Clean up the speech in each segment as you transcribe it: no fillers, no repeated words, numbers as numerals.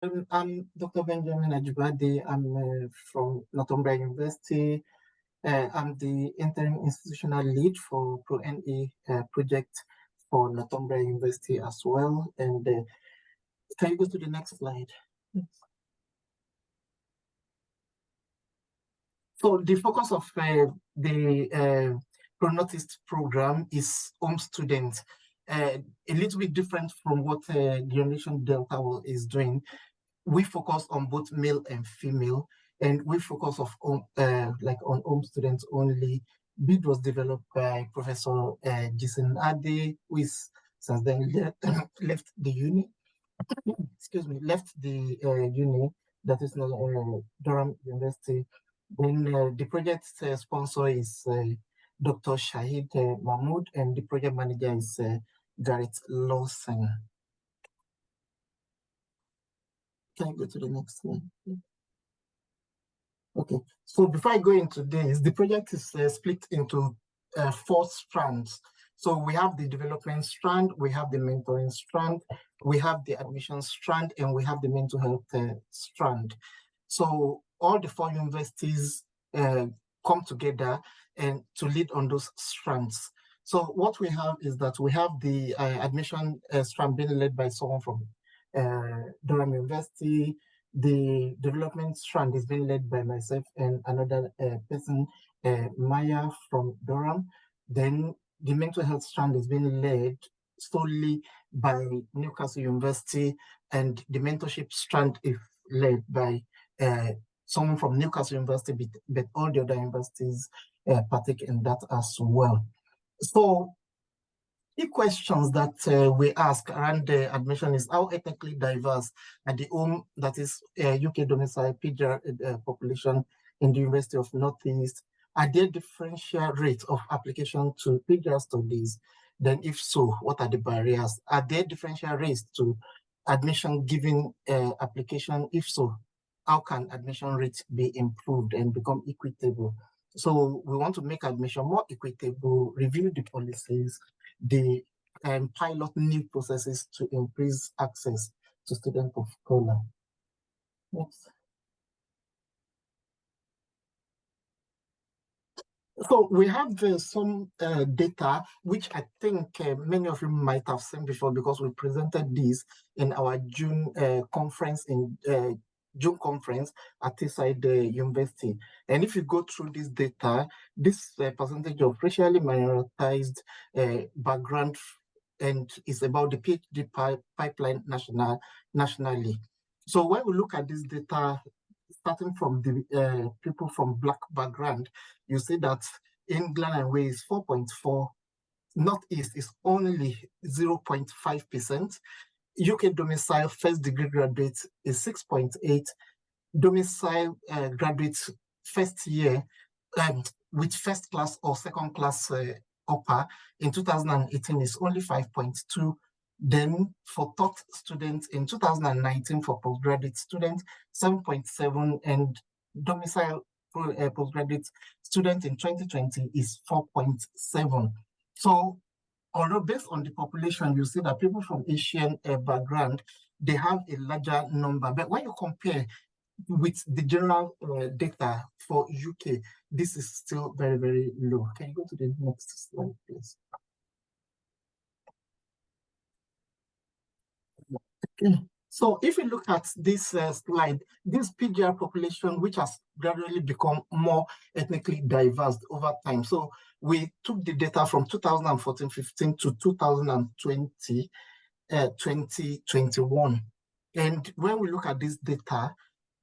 I'm Dr. Benjamin Ajibade. I'm from Northumbria University. I'm the interim institutional lead for Pro-NE project for Northumbria University as well. And can you go to the next slide? So the focus of the Chronotist program is home students. A little bit different from what Generation Delta is doing. We focus on both male and female, and we focus on home students only. BID was developed by Professor Jason Ade, who is since then left the uni. Excuse me, left the uni that is now Durham University. Then the project sponsor is Dr. Shahid Mahmood, and the project manager is Garrett Lawson. Can you go to the next slide? Okay, so before I go into this, the project is split into 4 strands. So we have the development strand, we have the mentoring strand, we have the admission strand, and we have the mental health strand. So all the 4 universities come together and to lead on those strands. So what we have is that we have the admission strand being led by someone from Durham University. The development strand is being led by myself and another person, Maya from Durham. Then the mental health strand is being led solely by Newcastle University, and the mentorship strand is led by someone from Newcastle University, but all the other universities partake in that as well. So the questions that we ask around the admission is how ethnically diverse are the home, that is UK domicile PGR population in the University of Northeast? Are there differential rates of application to PGR studies? Then if so, what are the barriers? Are there differential rates to admission given application? If so, how can admission rates be improved and become equitable? So we want to make admission more equitable, review the policies, the pilot new processes to increase access to students of color. Next. So we have some data, which I think many of you might have seen before because we presented this in our June conference at Teesside University. And if you go through this data, this percentage of racially minoritized background and is about the PhD pipeline nationally. So when we look at this data, starting from the people from Black background, you see that England and Wales 4.4, Northeast is only 0.5%, UK domicile first degree graduates is 6.8, domicile graduates first year with first class or second class upper in 2018 is only 5.2. Then for third students in 2019 for postgraduate students, 7.7, and domicile postgraduate student in 2020 is 4.7. So although based on the population, you see that people from Asian background, they have a larger number. But when you compare with the general data for UK, this is still very, very low. Can you go to the next slide, please? Okay. So if you look at this slide, this PGR population, which has gradually become more ethnically diverse over time. So we took the data from 2014-15 to 2020, 2021. And when we look at this data,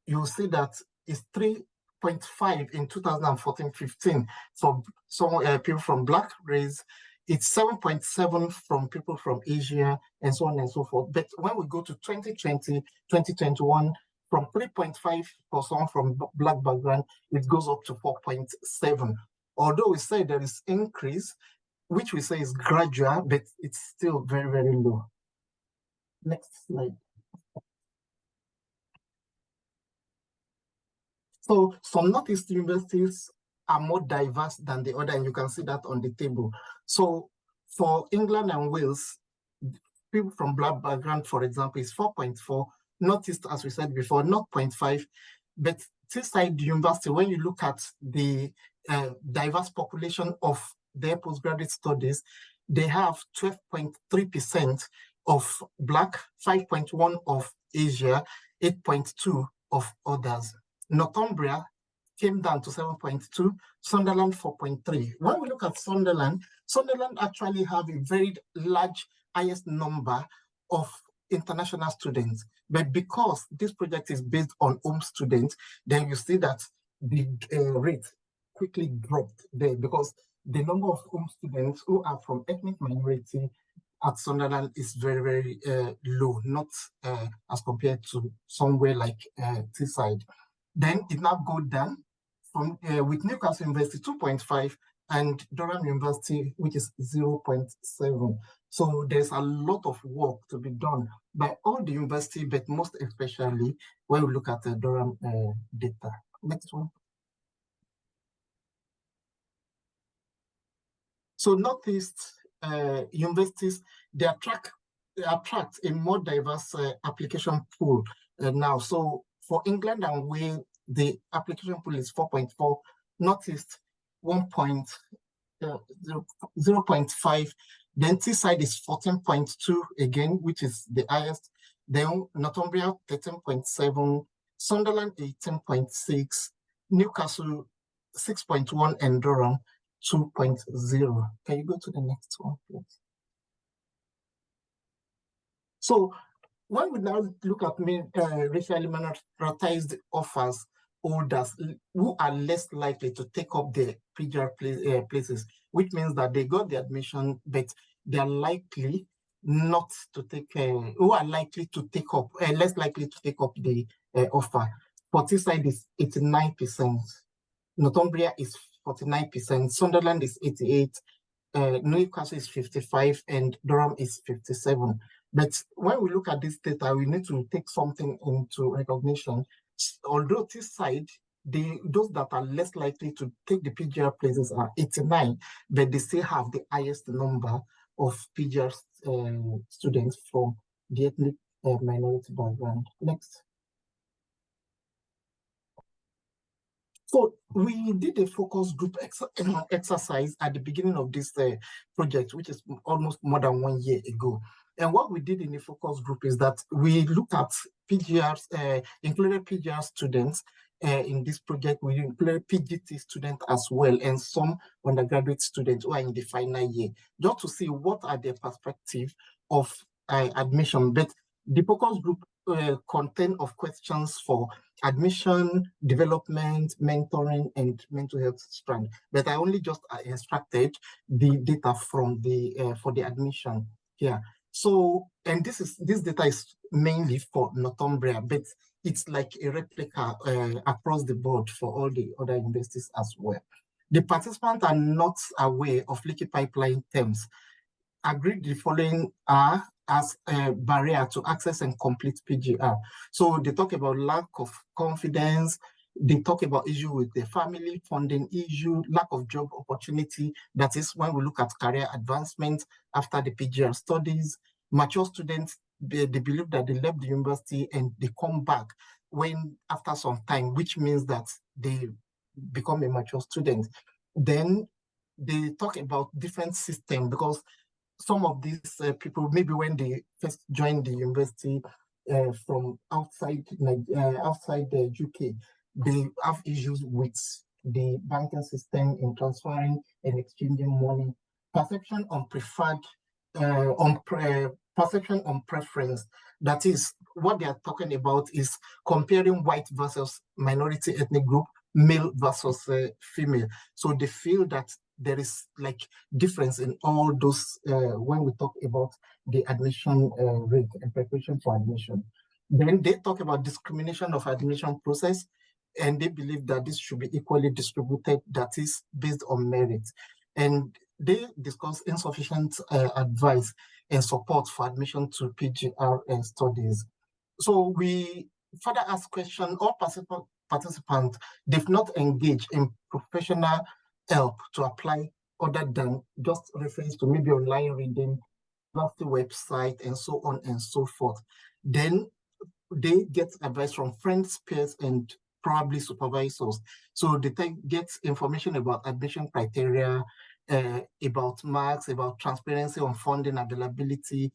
you'll see that it's 3.5 in 2014-15 for some people from Black race. It's 7.7 from people from Asia, and so on and so forth. But when we go to 2020, 2021, from 3.5 for someone from Black background, it goes up to 4.7. Although we say there is increase, which we say is gradual, but it's still very, very low. Next slide. So some Northeast universities are more diverse than the other, and you can see that on the table. So for England and Wales, people from Black background, for example, is 4.4, Northeast, as we said before, 0.5, but Teesside University, when you look at the diverse population of their postgraduate studies, they have 12.3% of Black, 5.1 of Asia, 8.2 of others. Northumbria came down to 7.2, Sunderland 4.3. When we look at Sunderland actually have a very large, highest number of international students. But because this project is based on home students, then you see that the rate quickly dropped there, because the number of home students who are from ethnic minority at Sunderland is very, very low, not as compared to somewhere like Teesside. Then it now go down from with Newcastle University 2.5 and Durham University, which is 0.7. So there's a lot of work to be done by all the university, but most especially when we look at the Durham data. Next one. So Northeast universities, they attract a more diverse application pool now. So for England and Wales, the application pool is 4.4, Northeast 0.5, then Teesside is 14.2 again, which is the highest. Then Northumbria 13.7, Sunderland 18.6, Newcastle 6.1, and Durham 2.0. Can you go to the next one, please? So when we now look at racially minoritized offers holders who are less likely to take up the PGR places, which means that they got the admission, but they are likely not to take, who are likely to take up, less likely to take up the offer. For Teesside is 89%, Northumbria is 49%, Sunderland is 88%, Newcastle is 55%, and Durham is 57%. But when we look at this data, we need to take something into recognition. Although Teesside, those that are less likely to take the PGR places are 89, but they still have the highest number of PGR students from the ethnic minority background. Next. So we did a focus group exercise at the beginning of this project, which is almost more than 1 year ago. And what we did in the focus group is that we looked at PGRs, included PGR students in this project. We included PGT students as well, and some undergraduate students who are in the final year, just to see what are their perspective of admission. But the focus group content of questions for admission, development, mentoring, and mental health strand. But I only just extracted the data from the for the admission here. So, and this data is mainly for Northumbria, but it's like a replica across the board for all the other universities as well. The participants are not aware of leaky pipeline terms. Agreed the following are as a barrier to access and complete PGR. So they talk about lack of confidence, they talk about issue with the family, funding issue, lack of job opportunity. That is when we look at career advancement after the PGR studies. Mature students, they believe that they left the university and they come back when after some time, which means that they become a mature student. Then they talk about different systems, because some of these people, maybe when they first joined the university from outside the UK, they have issues with the banking system in transferring and exchanging money. Perception on preferred, perception on preference. That is, what they are talking about is comparing white versus minority ethnic group, male versus female. So they feel that there is like difference in all those when we talk about the admission rate and preparation for admission. Then they talk about discrimination of admission process, and they believe that this should be equally distributed, that is based on merit. And they discuss insufficient advice and support for admission to PGR studies. So we further ask question, all participants, they've not engaged in professional help to apply other than just reference to maybe online reading, university website, and so on and so forth. Then they get advice from friends, peers, and probably supervisors. So they get information about admission criteria, about marks, about transparency on funding availability,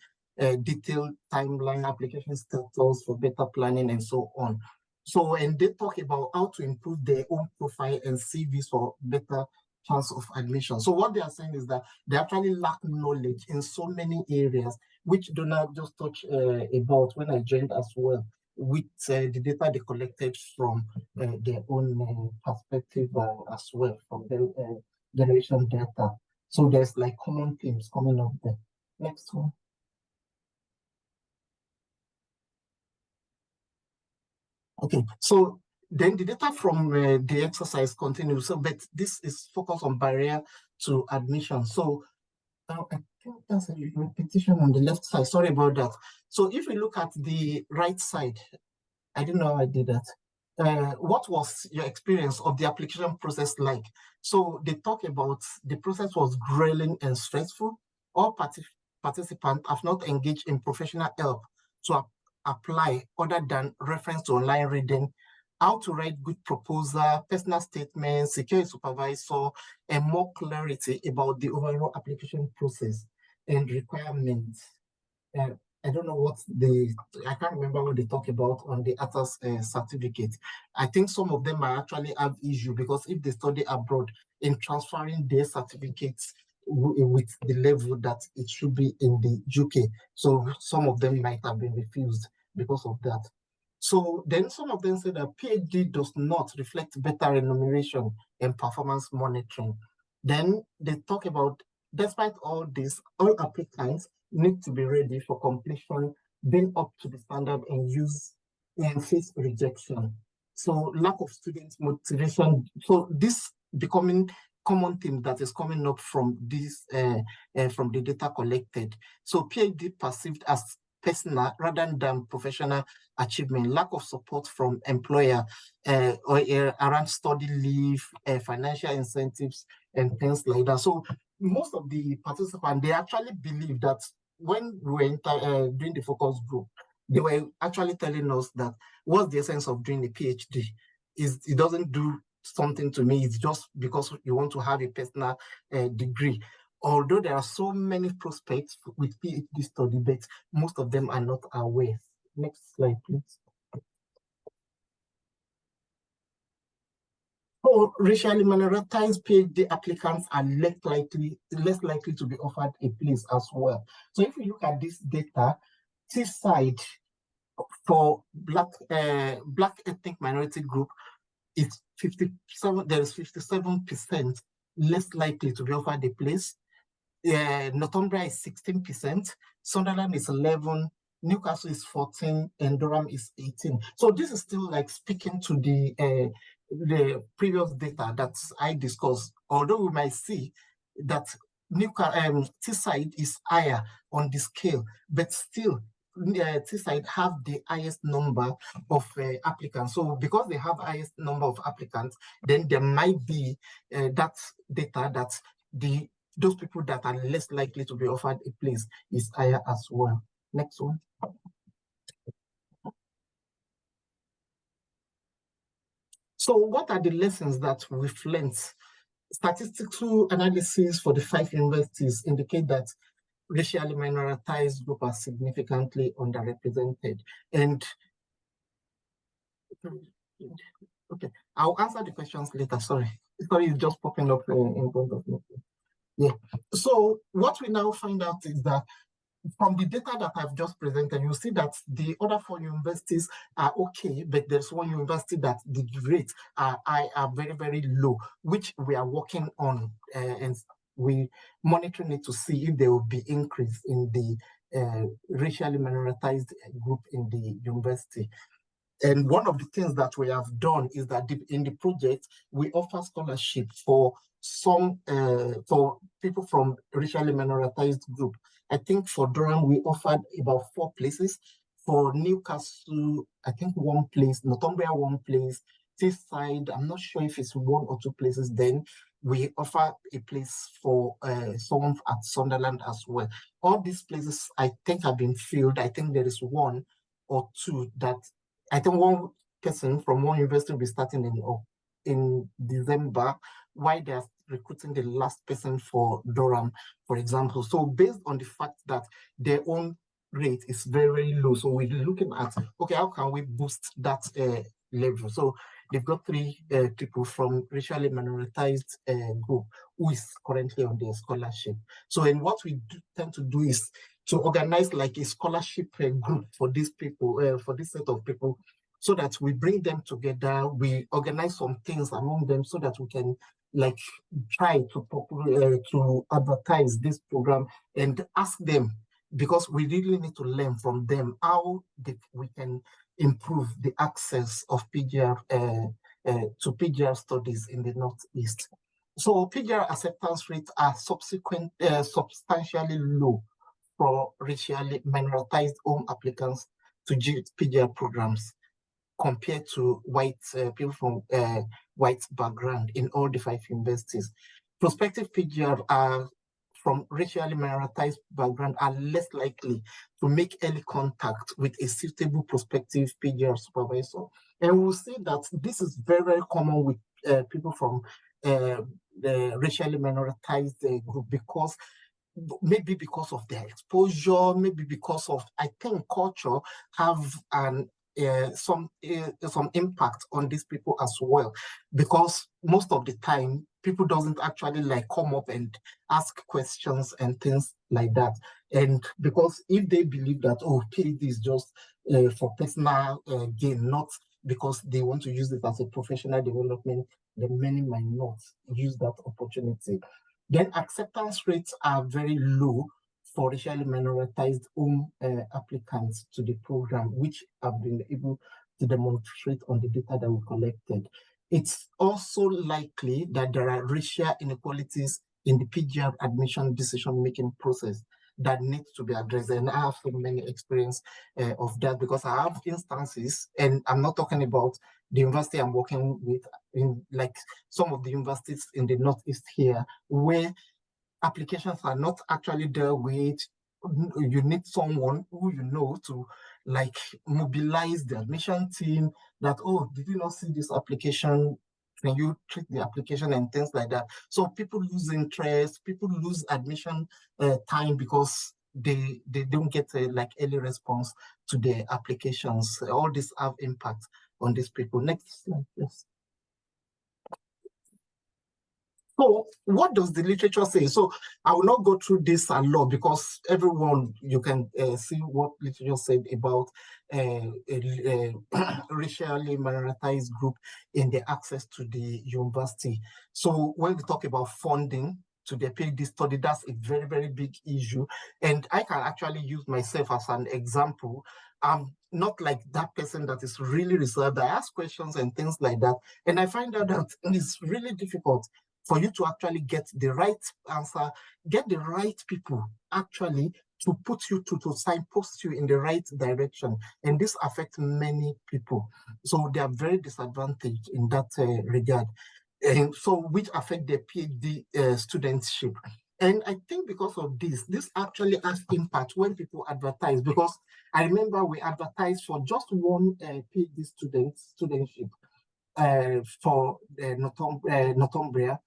detailed timeline, application status for better planning, and so on. So, and they talk about how to improve their own profile and CVs for better chance of admission. So what they are saying is that they actually lack knowledge in so many areas, which do not just touch about when I joined as well, with the data they collected from their own perspective as well, from the generation data. So there's like common themes coming up there. Next one. Okay, so then the data from the exercise continues. So, but this is focused on barrier to admission. So I think that's a repetition on the left side. Sorry about that. So if we look at the right side, I didn't know I did that. What was your experience of the application process like? So they talk about the process was grueling and stressful. All participants have not engaged in professional help to apply other than reference to online reading, how to write good proposal, personal statements, secure a supervisor, and more clarity about the overall application process and requirements. uh, I don't know I can't remember what they talk about on the ATAS certificate. I think some of them might actually have issue because if they study abroad, in transferring their certificates with the level that it should be in the UK. So some of them might have been refused because of that. So then some of them say that PhD does not reflect better remuneration and performance monitoring. Then they talk about, despite all this, all applicants need to be ready for completion, being up to the standard and face rejection. So lack of student motivation. So this becoming common theme that is coming up from this from the data collected. So PhD perceived as personal rather than professional achievement, lack of support from employer or around study leave, financial incentives, and things like that. So most of the participants, they actually believe that when we were doing the focus group, they were actually telling us that what's the essence of doing a PhD? It doesn't do something to me. It's just because you want to have a personal degree. Although there are so many prospects with PhD study, but most of them are not aware. Next slide, please. So racially minoritized PhD applicants are less likely to be offered a place as well. So if you look at this data, this side for Black ethnic minority group, it's 57. There is 57% less likely to be offered a place. Northumbria is 16%, Sunderland is 11%, Newcastle is 14%, and Durham is 18%. So this is still like speaking to the previous data that I discussed. Although we might see that Teesside is higher on the scale, but still Teesside have the highest number of applicants. So because they have highest number of applicants, then there might be that data that those people that are less likely to be offered a place is higher as well. Next one. So what are the lessons that we've learned? Statistical analysis for the 5 universities indicate that racially minoritized groups are significantly underrepresented. And okay, I'll answer the questions later. Sorry, it's just popping up in front of me. Yeah. So what we now find out is that from the data that I've just presented, you see that the other 4 universities are okay, but there's one university that the rates are very, very low, which we are working on, and we monitoring it to see if there will be increase in the racially minoritized group in the university. And one of the things that we have done is that in the project, we offer scholarship for for people from racially minoritized group. I think for Durham, we offered about 4 places. For Newcastle, I think 1 place, Northumbria 1 place, Teesside, I'm not sure if it's 1 or 2 places. Then we offer a place for someone at Sunderland as well. All these places, I think, have been filled. I think there is 1 or two that I think one person from one university will be starting in December, while they're recruiting the last person for Durham, for example. So based on the fact that their own rate is very low, so we're looking at, okay, how can we boost that level? So they've got three people from racially minoritized group who is currently on their scholarship. So, and what we tend to do is to organize like a scholarship group for these people, for this set of people, so that we bring them together, we organize some things among them so that we can like try to advertise this program and ask them, because we really need to learn from them how we can improve the access of PGR to PGR studies in the Northeast. So PGR acceptance rates are substantially low for racially minoritized home applicants to PGR programs compared to white people from white background in all the 5 universities. Prospective PGR are from racially minoritized background are less likely to make early contact with a suitable prospective PGR supervisor. And we'll see that this is very, very common with people from the racially minoritized group, because maybe because of their exposure, maybe because of, I think, culture have some impact on these people as well, because most of the time people doesn't actually like come up and ask questions and things like that. And because if they believe that, oh, PhD is just for personal gain, not because they want to use it as a professional development, then many might not use that opportunity. Then acceptance rates are very low for racially minoritized home applicants to the program, which have been able to demonstrate on the data that we collected. It's also likely that there are racial inequalities in the PGR admission decision-making process that needs to be addressed. And I have so many experience of that, because I have instances, and I'm not talking about the university I'm working with, in like some of the universities in the Northeast here, where applications are not actually there with, you need someone who you know to like mobilize the admission team that, oh, did you not see this application? Can you treat the application and things like that? So people lose interest, people lose admission time because they don't get a like early response to their applications. All this have impact on these people. Next slide, please. So what does the literature say? So I will not go through this a lot, because everyone, you can see what literature said about a racially minoritized group in the access to the university. So when we talk about funding to the PhD study, that's a very, very big issue. And I can actually use myself as an example. I'm not like that person that is really reserved. I ask questions and things like that. And I find out that it's really difficult for you to actually get the right answer, get the right people actually to put you to signpost you in the right direction. And this affects many people. So they are very disadvantaged in that regard. And so which affect their PhD studentship. And I think because of this actually has impact when people advertise, because I remember we advertised for just one PhD studentship for Northumbria,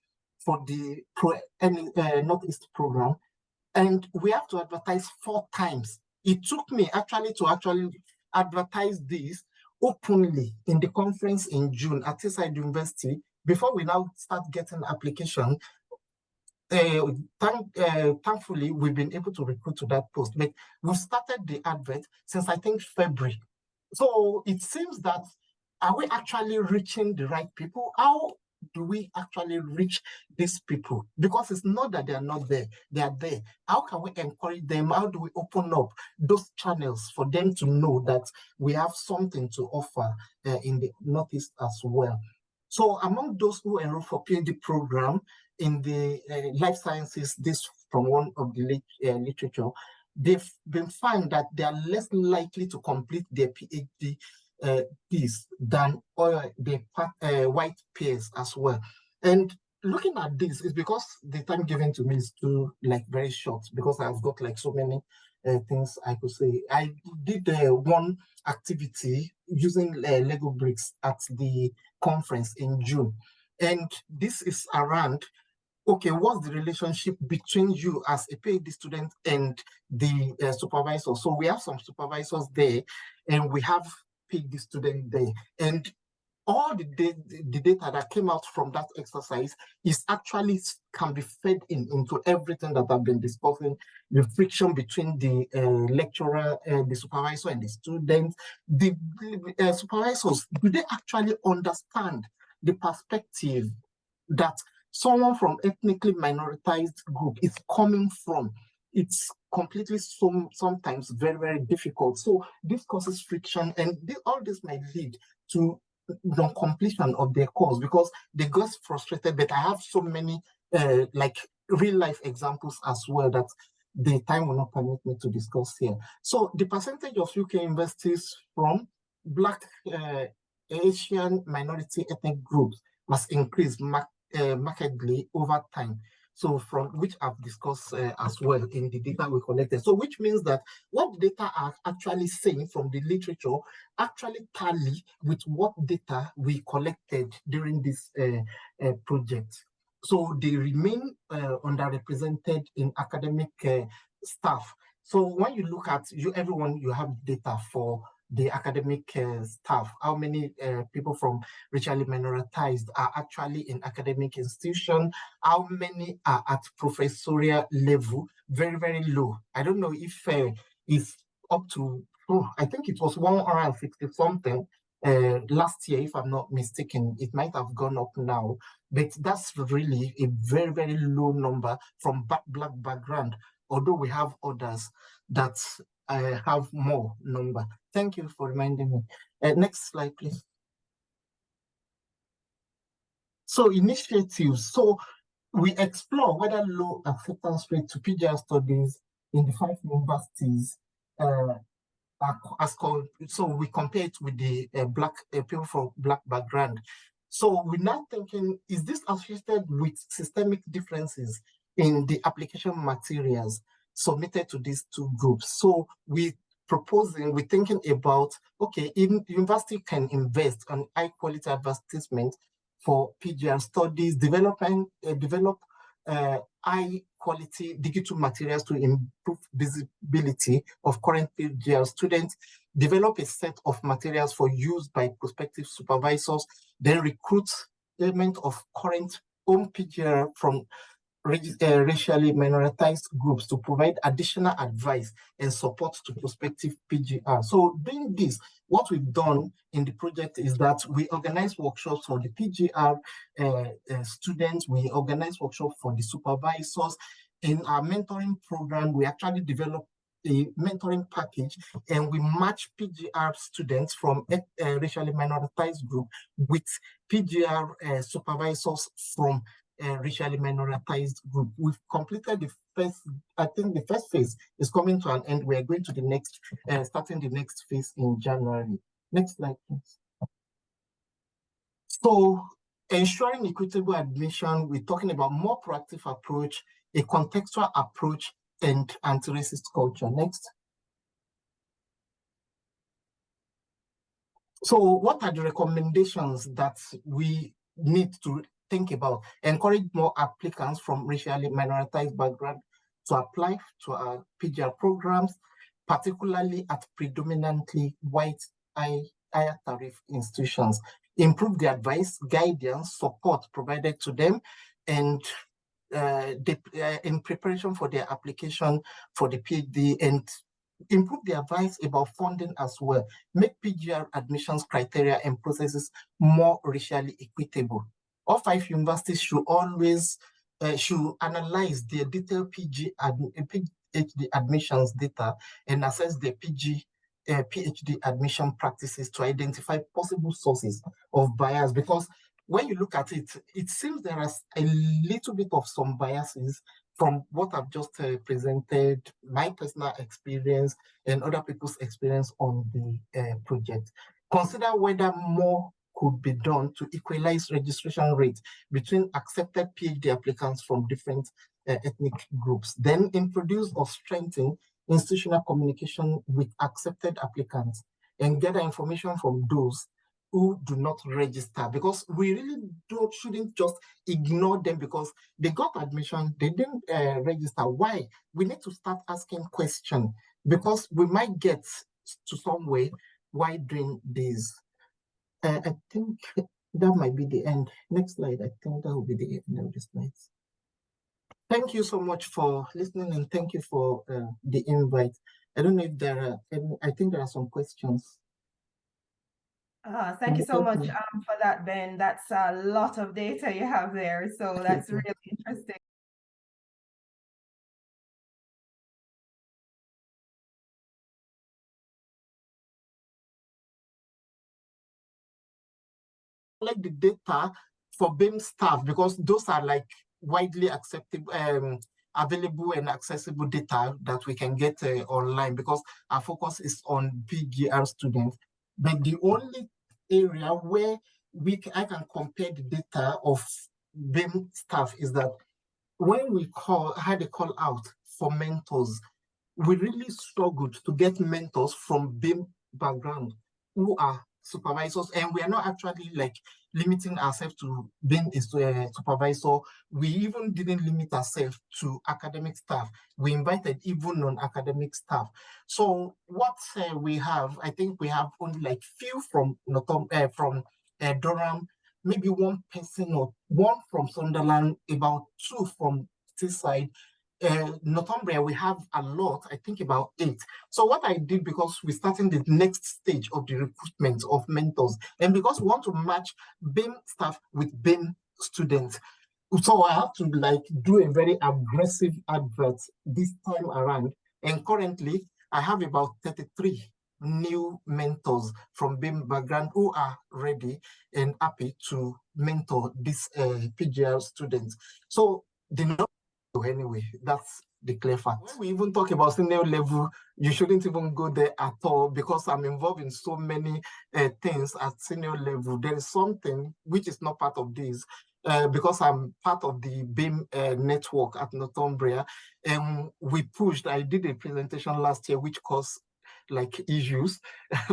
for the Northeast program, and we have to advertise 4 times. It took me actually to advertise this openly in the conference in June at Teesside University before we now start getting application. Thankfully, we've been able to recruit to that post, but we've started the advert since I think February. So it seems that, are we actually reaching the right people? How do we actually reach these people? Because it's not that they are not there, they are there. How can we encourage them? How do we open up those channels for them to know that we have something to offer in the Northeast as well? So among those who enroll for PhD program in the life sciences, this from one of the literature, they've been found that they are less likely to complete their PhD this than the white peers as well. And looking at this is because the time given to me is too like very short, because I've got like so many things I could say. I did one activity using Lego bricks at the conference in June. And this is around, okay, what's the relationship between you as a PhD student and the supervisor? So we have some supervisors there and we have PhD student there. And all the data that came out from that exercise is actually can be fed into everything that I've been discussing, the friction between the lecturer, the supervisor and the students. The supervisors, do they actually understand the perspective that someone from ethnically minoritized group is coming from? It's completely sometimes very, very difficult. So this causes friction, and all this might lead to non-completion of their course because they get frustrated. But I have so many like real life examples as well that the time will not permit me to discuss here. So the percentage of UK universities from Black, Asian, minority ethnic groups has increased markedly over time. So from which I've discussed as well in the data we collected. So which means that what the data are actually saying from the literature actually tally with what data we collected during this project. So they remain underrepresented in academic staff. So when you look at everyone, you have data for the academic staff, how many people from racially minoritized are actually in academic institution, how many are at professorial level, very, very low. I don't know if it's up to, I think it was 160 something last year, if I'm not mistaken. It might have gone up now, but that's really a very, very low number from Black background, although we have others that have more number. Thank you for reminding me. Next slide, please. So initiatives. So we explore whether low acceptance rate to PGR studies in the 5 universities so we compare it with the people from Black background. So we're now thinking, is this associated with systemic differences in the application materials submitted to these two groups? So we're thinking about, okay, university can invest on high quality advertisement for PGR studies, develop high quality digital materials to improve visibility of current PGR students, develop a set of materials for use by prospective supervisors, then recruit element of current home PGR from racially minoritized groups to provide additional advice and support to prospective PGR. So doing this, what we've done in the project is that we organize workshops for the PGR students, we organize workshops for the supervisors. In our mentoring program, we actually develop a mentoring package and we match PGR students from racially minoritized group with PGR supervisors from racially minoritized group. We've completed the first, I think the first phase is coming to an end. We are going to the next, starting the next phase in January. Next slide, please. So ensuring equitable admission, we're talking about more proactive approach, a contextual approach, and anti-racist culture. Next. So what are the recommendations that we need to think about? Encourage more applicants from racially minoritized background to apply to our PGR programs, particularly at predominantly white higher tariff institutions. Improve the advice, guidance, support provided to them, and in preparation for their application for the PhD, and improve the advice about funding as well. Make PGR admissions criteria and processes more racially equitable. All 5 universities should always should analyze their detailed PhD admissions data and assess their PhD admission practices to identify possible sources of bias, because when you look at it, it seems there is a little bit of some biases from what I've just presented, my personal experience and other people's experience on the project. Consider whether more could be done to equalize registration rates between accepted PhD applicants from different ethnic groups. Then introduce or strengthen institutional communication with accepted applicants, and gather information from those who do not register, because we really shouldn't just ignore them because they got admission, they didn't register. Why? We need to start asking questions because we might get to some way while doing this. I think that might be the end. Next slide. I think that will be the end of the slides. Thank you so much for listening, and thank you for the invite. I don't know if there are any, I think there are some questions. Thank you so much for that, Ben. That's a lot of data you have there. So that's really interesting. Collect the data for BIM staff because those are like widely acceptable, available and accessible data that we can get online because our focus is on PGR students. But the only area where I can compare the data of BIM staff is that when we had a call out for mentors, we really struggled to get mentors from BIM background who are supervisors, and we are not actually like limiting ourselves to being a supervisor. We even didn't limit ourselves to academic staff. We invited even non-academic staff. So what we have, I think we have only like few from Durham, maybe one person or one from Sunderland, about two from Teesside. Northumbria, we have a lot, I think about 8. So what I did, because we're starting the next stage of the recruitment of mentors, and because we want to match BIM staff with BIM students, so I have to like do a very aggressive advert this time around. And currently, I have about 33 new mentors from BIM background who are ready and happy to mentor these PGR students. So the anyway, that's the clear fact. When we even talk about senior level, you shouldn't even go there at all because I'm involved in so many things at senior level. There is something which is not part of this because I'm part of the BIM network at Northumbria, and I did a presentation last year which caused like issues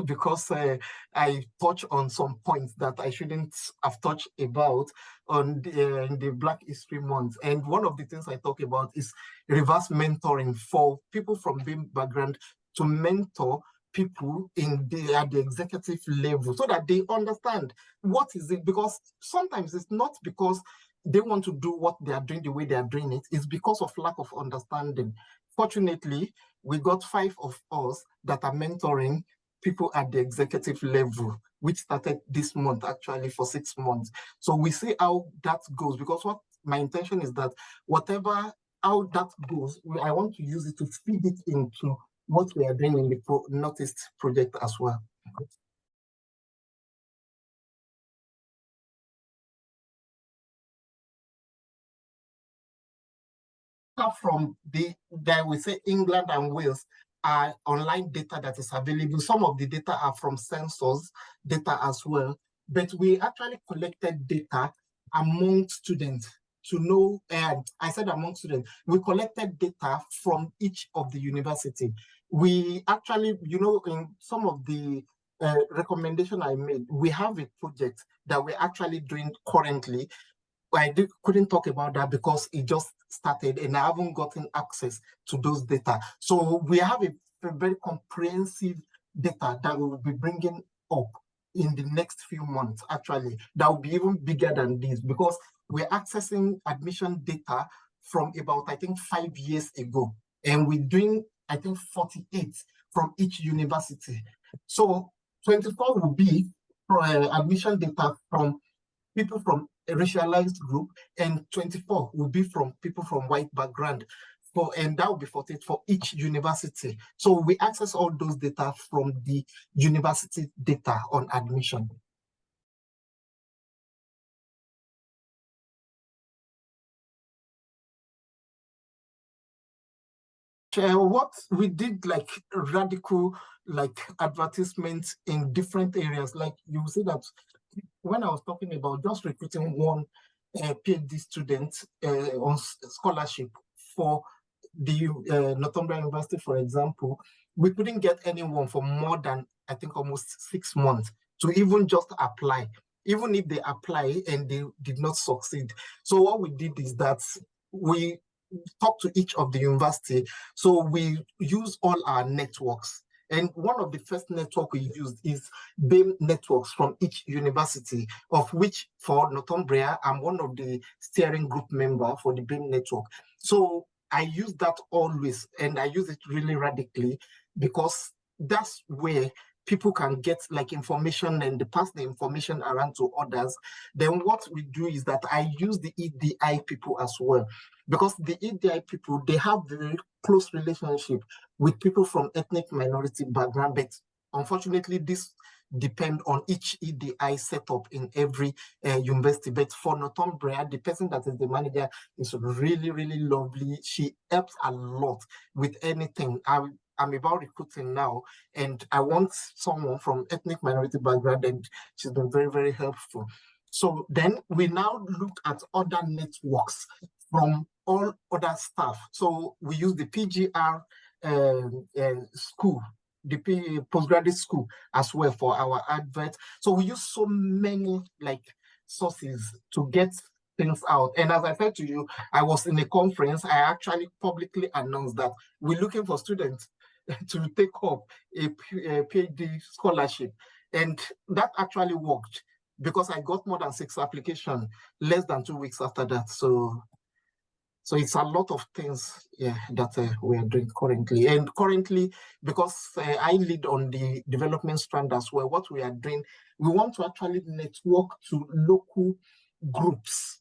because I touch on some points that I shouldn't have touched about on the Black History Month. And one of the things I talk about is reverse mentoring for people from BIM background to mentor people at the executive level so that they understand what is it, because sometimes it's not because they want to do what they are doing the way they are doing it, it's because of lack of understanding. Fortunately, we got 5 of us that are mentoring people at the executive level, which started this month actually for 6 months. So we see how that goes, because what my intention is that how that goes, I want to use it to feed it into what we are doing in the Northeast project as well. From there we say England and Wales are online data that is available. Some of the data are from sensors data as well, but we actually collected data among students to know, and I said among students, we collected data from each of the university. We actually, in some of the recommendation I made, we have a project that we're actually doing currently. I couldn't talk about that because it just started and I haven't gotten access to those data. So we have a very comprehensive data that we will be bringing up in the next few months, actually, that will be even bigger than this because we're accessing admission data from about, I think, 5 years ago. And we're doing, I think, 48 from each university. So 24 will be admission data from people from a racialized group, and 24 will be from people from white background. And that will be 48 for each university. So we access all those data from the university data on admission. What we did, like radical advertisements in different areas. Like you see that when I was talking about just recruiting one PhD student on scholarship for the Northumbria University, for example, we couldn't get anyone for more than, I think, almost 6 months to even just apply, even if they apply and they did not succeed. So what we did is that we talked to each of the university. So we use all our networks. And one of the first network we used is BIM networks from each university, of which for Northumbria, I'm one of the steering group member for the BIM network. So I use that always, and I use it really radically because that's where people can get like information and pass the information around to others. Then what we do is that I use the EDI people as well, because the EDI people, they have very close relationship with people from ethnic minority background, but unfortunately this depend on each EDI setup in every university. But for Northumbria, the person that is the manager is really, really lovely. She helps a lot with anything. I'm about recruiting now, and I want someone from ethnic minority background, and she's been very, very helpful. So then we now look at other networks from all other staff. So we use the PGR school, the postgraduate school as well for our advert. So we use so many like sources to get things out. And as I said to you, I was in a conference, I actually publicly announced that we're looking for students to take up a PhD scholarship. And that actually worked because I got more than 6 applications less than 2 weeks after that. So it's a lot of things, yeah, that we are doing currently. And currently, because I lead on the development strand as well, what we are doing, we want to actually network to local groups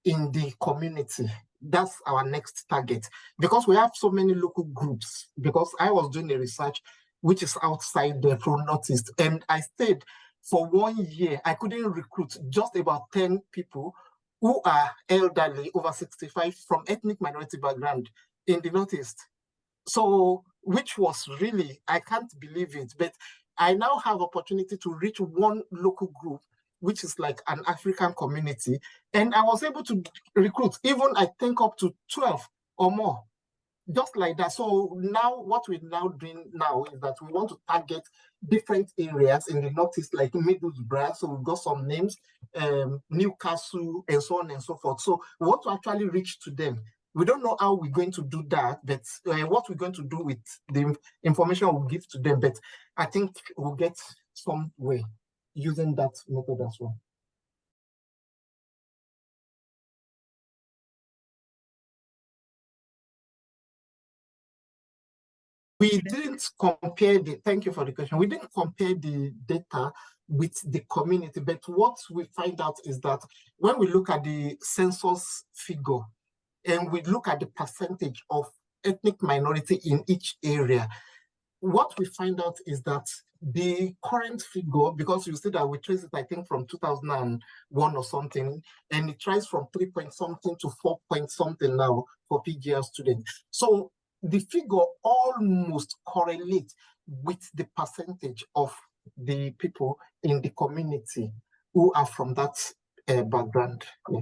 in the community. That's our next target, because we have so many local groups. Because I was doing a research which is outside the Pro Northeast, and I stayed for 1 year. I couldn't recruit just about 10 people who are elderly, over 65, from ethnic minority background in the Northeast. So, which was really, I can't believe it, but I now have opportunity to reach one local group, which is like an African community. And I was able to recruit even, I think, up to 12 or more, just like that. So now what we're now doing now is that we want to target different areas in the Northeast, like Middlesbrough. So we've got some names, Newcastle, and so on and so forth. So we want to actually reach to them. We don't know how we're going to do that, but what we're going to do with the information we'll give to them, but I think we'll get some way using that method as well. We didn't compare thank you for the question. We didn't compare the data with the community, but what we find out is that when we look at the census figure and we look at the percentage of ethnic minority in each area, what we find out is that the current figure, because you see that we trace it, I think, from 2001 or something, and it tries from 3 point something to 4 point something now for PGR students. So the figure almost correlates with the percentage of the people in the community who are from that background. Yeah.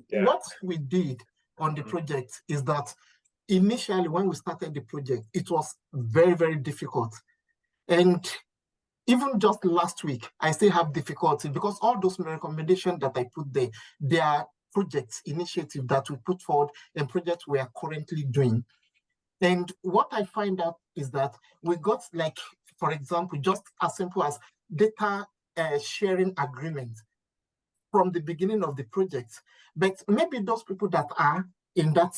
Yeah. What we did on the project is that initially, when we started the project, it was very, very difficult. And even just last week, I still have difficulty because all those recommendations that I put there, they are projects, initiatives that we put forward and projects we are currently doing. And what I find out is that we got, like, for example, just as simple as data sharing agreement from the beginning of the project. But maybe those people that are in that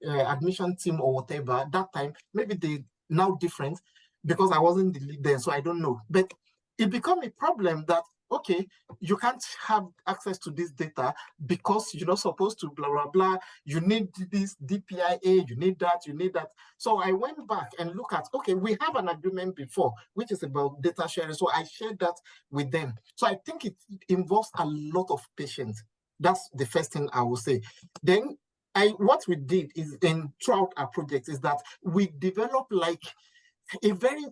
admission team or whatever, that time, maybe they now different because I wasn't the lead then, so I don't know. But it become a problem that, okay, you can't have access to this data because you're not supposed to blah, blah, blah. You need this DPIA, you need that, you need that. So I went back and look at, okay, we have an agreement before, which is about data sharing. So I shared that with them. So I think it involves a lot of patience. That's the first thing I will say. Then what we did is, throughout our project, is that we developed like a very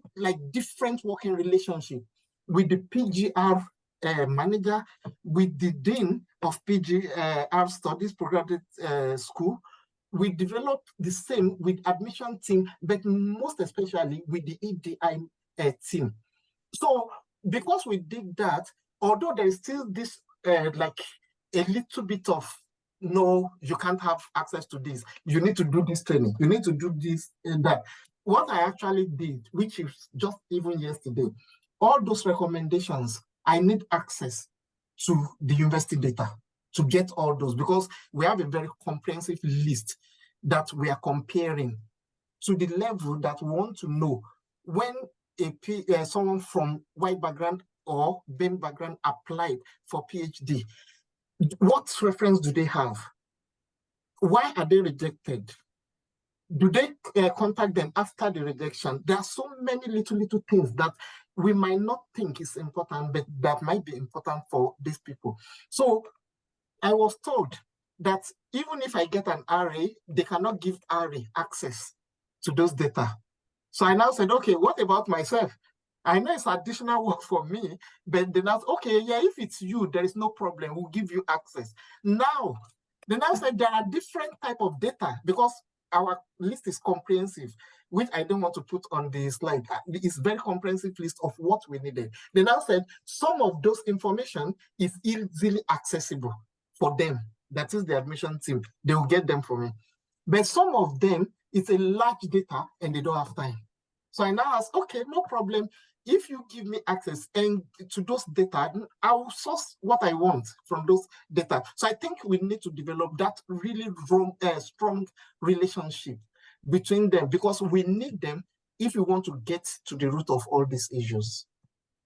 different working relationship with the PGR manager, with the dean of PG Art Studies Programming School. We developed the same with admission team, but most especially with the EDI team. So because we did that, although there is still this like a little bit of, no, you can't have access to this, you need to do this training, you need to do this and that. What I actually did, which is just even yesterday, all those recommendations, I need access to the university data to get all those, because we have a very comprehensive list that we are comparing to the level that we want to know when someone from white background or BAME background applied for PhD. What reference do they have? Why are they rejected? Do they contact them after the rejection? There are so many little things that we might not think is important, but that might be important for these people. So I was told that even if I get an RA, they cannot give RA access to those data. So I now said, okay, what about myself? I know it's additional work for me, but then that's okay, yeah, if it's you, there is no problem, we'll give you access. Now, they now said there are different type of data, because our list is comprehensive, which I don't want to put on the slide. It's very comprehensive list of what we needed. They now said some of those information is easily accessible for them. That is the admission team. They will get them for me. But some of them, it's a large data and they don't have time. So I now ask, okay, no problem. If you give me access and to those data, I will source what I want from those data. So I think we need to develop that really strong relationship between them, because we need them if we want to get to the root of all these issues.